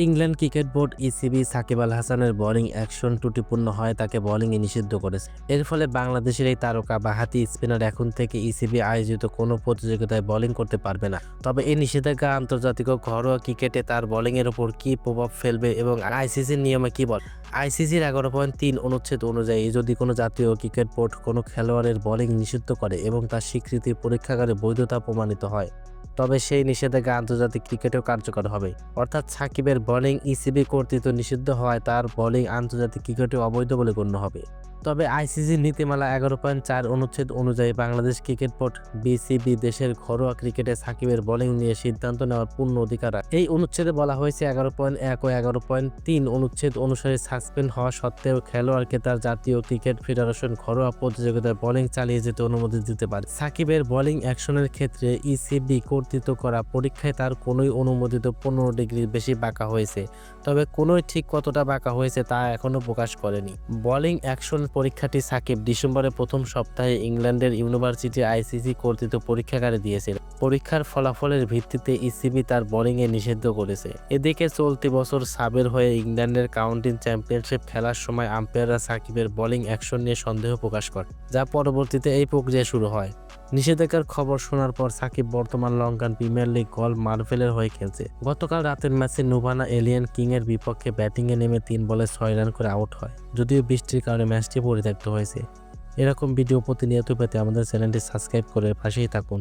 England cricket board ECB Shakib Al হাসানের bowling action ত্রুটিপূর্ণ হয় তাকে বোলিংয়ে নিষিদ্ধ করেছে। এর ফলে বাংলাদেশের এই তারকা বাঁহাতি স্পিনার এখন থেকে ইসিবি আয়োজিত কোনো প্রতিযোগিতায় বোলিং করতে পারবে না। তবে এই নিষেধাজ্ঞা আন্তর্জাতিক ও ঘরোয়া ক্রিকেটে তার বোলিংয়ের ওপর কী প্রভাব ফেলবে এবং আইসিসির নিয়মে কী বলে। আইসিসির 11.3 অনুচ্ছেদ অনুযায়ী যদি কোনো জাতীয় ক্রিকেট বোর্ড কোনো খেলোয়াড়ের বোলিং নিষিদ্ধ করে এবং তার স্বীকৃতি পরীক্ষাগারে বৈধতা প্রমাণিত হয়, তবে সেই নিষেধাজ্ঞা আন্তর্জাতিক ক্রিকেটেও কার্যকর হবে। অর্থাৎ সাকিবের বোলিং ইসিবি কর্তৃক নিষিদ্ধ হওয়ায় তার বোলিং আন্তর্জাতিক ক্রিকেটেও অবৈধ বলে গণ্য হবে। তবে আইসিসির নীতিমালা 11.4 অনুচ্ছেদ অনুযায়ী বাংলাদেশ ক্রিকেট বোর্ড বিসিবি দেশের ঘরোয়া ক্রিকেটে সাকিবের বোলিং নিয়ে সিদ্ধান্ত নেওয়ার পূর্ণ অধিকার রাখে। এই অনুচ্ছেদে বলা হয়েছে 11.1 ও 11.3 অনুচ্ছেদ অনুসারে সাসপেন্ড হওয়া সত্ত্বেও খেলোয়াড়কে তার জাতীয় ক্রিকেট ফেডারেশন ঘরোয়া প্রতিযোগিতায় বোলিং চালিয়ে যেতে অনুমতি দিতে পারে। সাকিবের বোলিং অ্যাকশনের ক্ষেত্রে ইসিবি কর্তৃক করা পরীক্ষায় তার কোনোই অনুমোদিত 15 ডিগ্রির বেশি বাঁকা হয়েছে, তবে কোনোই ঠিক কতটা বাঁকা হয়েছে তা এখনও প্রকাশ করেনি। বোলিং অ্যাকশন পরীক্ষাটি সাকিব ডিসেম্বরের প্রথম সপ্তাহে ইংল্যান্ডের ইউনিভার্সিটি আইসিসি কর্তৃক পরীক্ষাগারে দিয়েছিল। পরীক্ষার ফলাফলের ভিত্তিতে ইসিবি তার বোলিংয়ে নিষিদ্ধ করেছে। এদিকে চলতি বছর সাবের হয়ে ইংল্যান্ডের কাউন্টি চ্যাম্পিয়নশিপ খেলার সময় আম্পায়াররা সাকিবের বোলিং অ্যাকশন নিয়ে সন্দেহ প্রকাশ করে, যা পরবর্তীতে এই প্রক্রিয়া শুরু হয়। নিষেধাজ্ঞার খবর শোনার পর সাকিব বর্তমান লঙ্কান প্রিমিয়ার লিগ গল্ফ মার্ভেলের হয়ে খেলছে। গতকাল রাতের ম্যাচে নুভানা এলিয়ান কিংয়ের বিপক্ষে ব্যাটিংয়ে নেমে 3 বলে 6 রান করে আউট হয়, যদিও বৃষ্টির কারণে ম্যাচটি পরিত্যক্ত হয়েছে। এরকম ভিডিও প্রতিনিয়ত পেতে আমাদের চ্যানেলটি সাবস্ক্রাইব করে পাশেই থাকুন।